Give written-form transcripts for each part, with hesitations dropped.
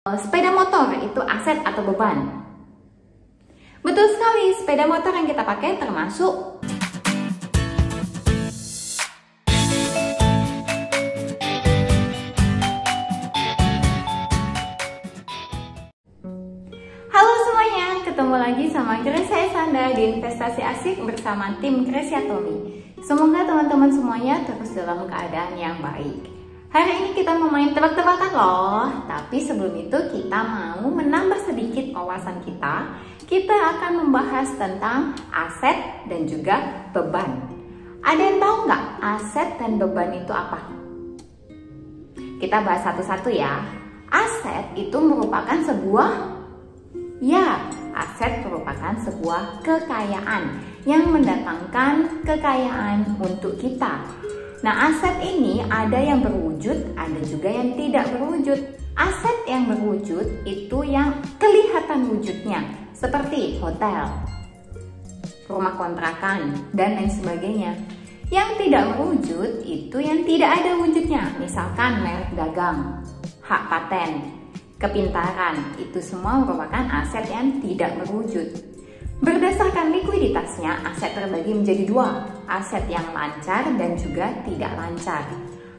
Sepeda motor itu aset atau beban? Betul sekali, sepeda motor yang kita pakai termasuk Halo semuanya, ketemu lagi sama Grecia Sanda di Investasi Asik bersama tim Grecia Tommy. Semoga teman-teman semuanya terus dalam keadaan yang baik. Hari ini kita mau main tebak-tebakan loh. Tapi sebelum itu kita mau menambah sedikit wawasan kita. Kita akan membahas tentang aset dan juga beban. Ada yang tahu nggak aset dan beban itu apa? Kita bahas satu-satu ya. Aset itu merupakan aset merupakan sebuah kekayaan yang mendatangkan kekayaan untuk kita. Nah, aset ini ada yang berwujud, ada juga yang tidak berwujud. Aset yang berwujud itu yang kelihatan wujudnya, seperti hotel, rumah kontrakan, dan lain sebagainya. Yang tidak berwujud itu yang tidak ada wujudnya, misalkan merek dagang, hak paten, kepintaran, itu semua merupakan aset yang tidak berwujud. Berdasarkan likuiditasnya, aset terbagi menjadi dua, aset yang lancar dan juga tidak lancar.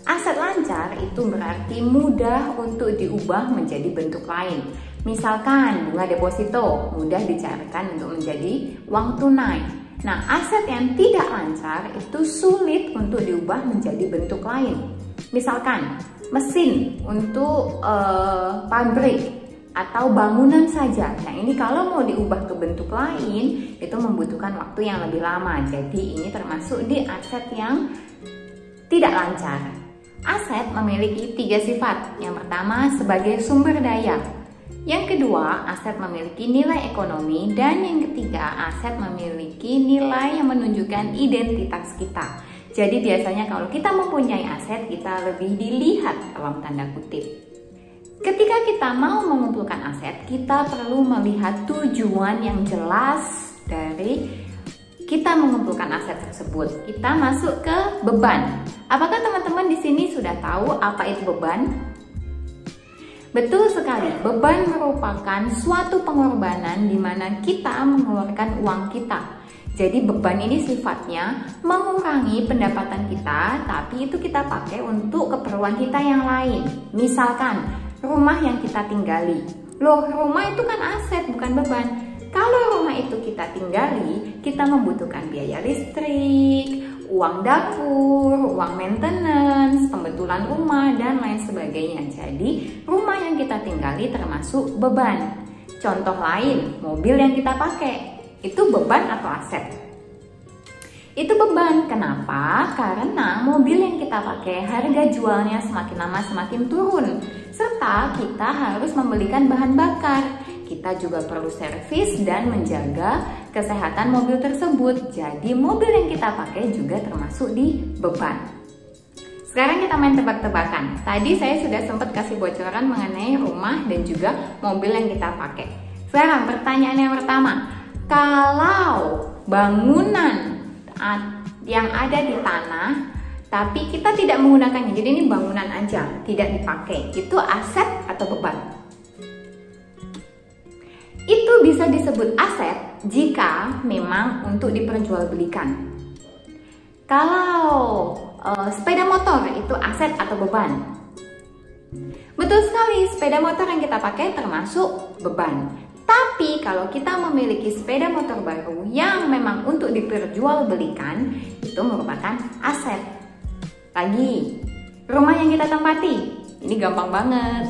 Aset lancar itu berarti mudah untuk diubah menjadi bentuk lain. Misalkan bunga deposito mudah dicarikan untuk menjadi uang tunai. Nah, aset yang tidak lancar itu sulit untuk diubah menjadi bentuk lain. Misalkan mesin untuk pabrik atau bangunan saja. Nah, ini kalau mau diubah ke bentuk lain itu membutuhkan waktu yang lebih lama. Jadi ini termasuk di aset yang tidak lancar. Aset memiliki 3 sifat. Yang pertama sebagai sumber daya. Yang kedua, aset memiliki nilai ekonomi. Dan yang ketiga, aset memiliki nilai yang menunjukkan identitas kita. Jadi biasanya kalau kita mempunyai aset, kita lebih dilihat dalam tanda kutip. Ketika kita mau mengumpulkan aset, kita perlu melihat tujuan yang jelas dari kita mengumpulkan aset tersebut. Kita masuk ke beban. Apakah teman-teman di sini sudah tahu apa itu beban? Betul sekali, beban merupakan suatu pengorbanan di mana kita mengeluarkan uang kita. Jadi beban ini sifatnya mengurangi pendapatan kita, tapi itu kita pakai untuk keperluan kita yang lain. Misalkan rumah yang kita tinggali. Loh, rumah itu kan aset, bukan beban. Kalau rumah itu kita tinggali, kita membutuhkan biaya listrik, uang dapur, uang maintenance, pembetulan rumah, dan lain sebagainya. Jadi, rumah yang kita tinggali termasuk beban. Contoh lain, mobil yang kita pakai, itu beban atau aset? Itu beban. Kenapa? Karena mobil yang kita pakai harga jualnya semakin lama semakin turun. Serta kita harus membelikan bahan bakar. Kita juga perlu servis dan menjaga kesehatan mobil tersebut. Jadi mobil yang kita pakai juga termasuk di beban. Sekarang kita main tebak-tebakan. Tadi saya sudah sempat kasih bocoran mengenai rumah dan juga mobil yang kita pakai. Sekarang pertanyaan yang pertama. Kalau bangunan yang ada di tanah, tapi kita tidak menggunakannya, jadi ini bangunan aja, tidak dipakai, itu aset atau beban? Itu bisa disebut aset jika memang untuk diperjualbelikan. Kalau sepeda motor itu aset atau beban? Betul sekali, sepeda motor yang kita pakai termasuk beban. Tapi kalau kita memiliki sepeda motor baru yang memang untuk diperjualbelikan, itu merupakan aset. Lagi, rumah yang kita tempati, ini gampang banget.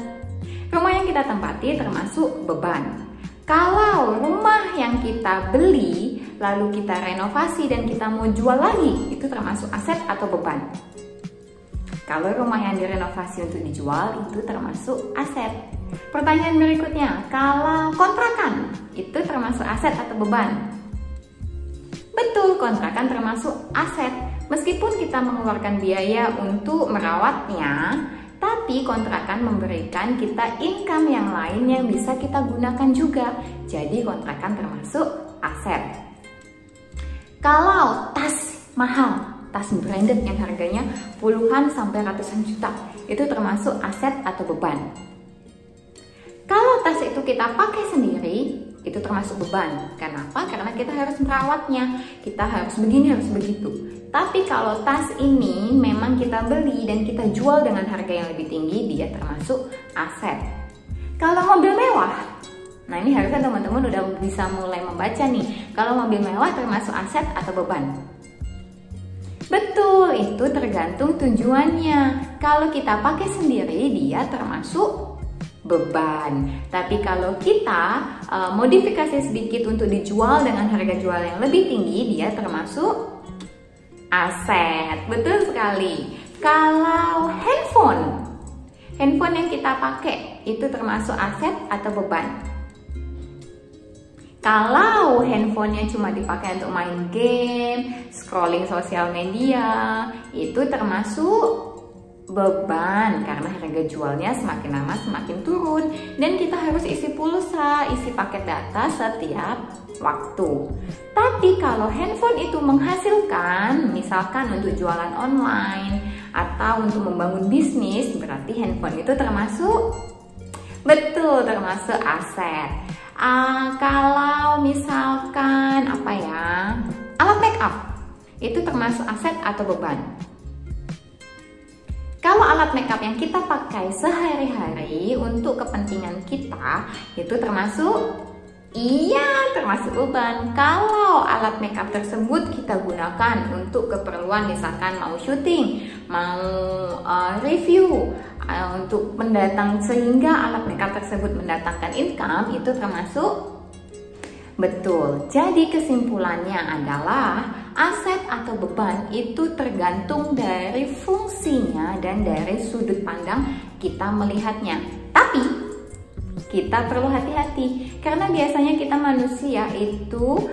Rumah yang kita tempati termasuk beban. Kalau rumah yang kita beli, lalu kita renovasi dan kita mau jual lagi, itu termasuk aset atau beban? Kalau rumah yang direnovasi untuk dijual, itu termasuk aset. Pertanyaan berikutnya, kalau kontrakan itu termasuk aset atau beban? Betul, kontrakan termasuk aset. Meskipun kita mengeluarkan biaya untuk merawatnya, tapi kontrakan memberikan kita income yang lain yang bisa kita gunakan juga. Jadi kontrakan termasuk aset. Kalau tas mahal, tas branded yang harganya puluhan sampai ratusan juta, itu termasuk aset atau beban? itu kita pakai sendiri, itu termasuk beban. Kenapa? Karena kita harus merawatnya, kita harus begini, harus begitu. Tapi kalau tas ini memang kita beli dan kita jual dengan harga yang lebih tinggi, dia termasuk aset. Kalau mobil mewah, nah ini harusnya teman-teman udah bisa mulai membaca nih. Kalau mobil mewah termasuk aset atau beban? Betul, itu tergantung tujuannya. Kalau kita pakai sendiri, dia termasuk beban. Tapi kalau kita modifikasi sedikit untuk dijual dengan harga jual yang lebih tinggi, dia termasuk aset. Betul sekali. Kalau handphone yang kita pakai itu termasuk aset atau beban? Kalau handphonenya cuma dipakai untuk main game, scrolling sosial media, itu termasuk beban karena harga jualnya semakin lama semakin turun dan kita harus isi pulsa, isi paket data setiap waktu. Tapi kalau handphone itu menghasilkan, misalkan untuk jualan online atau untuk membangun bisnis, berarti handphone itu termasuk, betul, termasuk aset. Kalau misalkan alat make up, itu termasuk aset atau beban? Kalau alat makeup yang kita pakai sehari-hari untuk kepentingan kita, itu termasuk, iya, termasuk beban. Kalau alat makeup tersebut kita gunakan untuk keperluan misalkan mau syuting, mau review, untuk sehingga alat makeup tersebut mendatangkan income, itu termasuk, betul. Jadi kesimpulannya adalah aset atau beban itu tergantung dari fungsinya dan dari sudut pandang kita melihatnya. Tapi kita perlu hati-hati karena biasanya kita manusia itu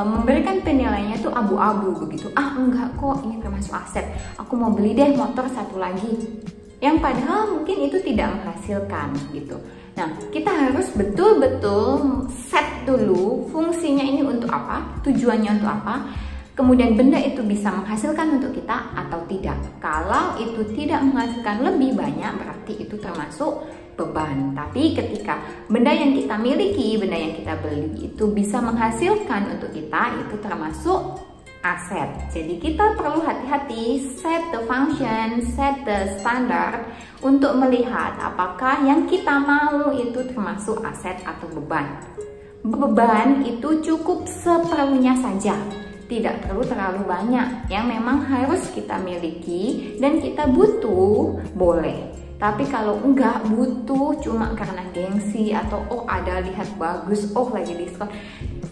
memberikan penilaiannya tuh abu-abu begitu. Enggak kok, ini termasuk aset. Aku mau beli deh motor satu lagi. Yang padahal mungkin itu tidak menghasilkan gitu. Nah, kita harus betul-betul set dulu fungsinya ini untuk apa, tujuannya untuk apa, kemudian benda itu bisa menghasilkan untuk kita atau tidak. Kalau itu tidak menghasilkan lebih banyak, berarti itu termasuk beban. Tapi ketika benda yang kita miliki, benda yang kita beli itu bisa menghasilkan untuk kita, itu termasuk aset. Jadi kita perlu hati-hati, set the function, set the standard untuk melihat apakah yang kita mau itu termasuk aset atau beban. Beban itu cukup seperlunya saja, tidak perlu terlalu banyak. Yang memang harus kita miliki dan kita butuh, boleh. Tapi kalau enggak butuh cuma karena gengsi atau ada lihat bagus, lagi diskon,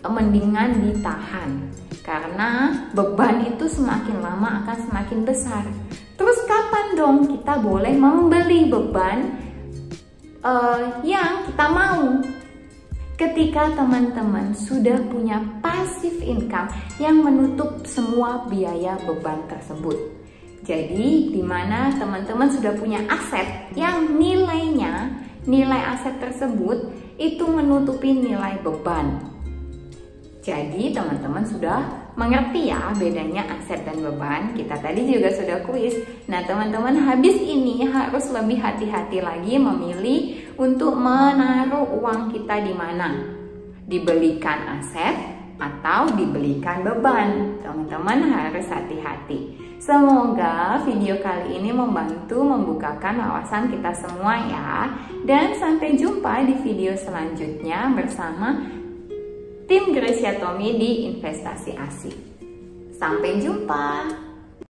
mendingan ditahan. Karena beban itu semakin lama akan semakin besar. Terus kapan dong kita boleh membeli beban yang kita mau? Ketika teman-teman sudah punya passive income yang menutup semua biaya beban tersebut. Jadi di mana teman-teman sudah punya aset yang nilai aset tersebut itu menutupi nilai beban. Jadi teman-teman sudah mengerti ya bedanya aset dan beban. Kita tadi juga sudah kuis. Nah teman-teman habis ini harus lebih hati-hati lagi memilih untuk menaruh uang kita di mana. Dibelikan aset atau dibelikan beban. Teman-teman harus hati-hati. Semoga video kali ini membantu membukakan wawasan kita semua ya. Dan sampai jumpa di video selanjutnya bersama tim Gracia Tommy di Investasi Asik. Sampai jumpa.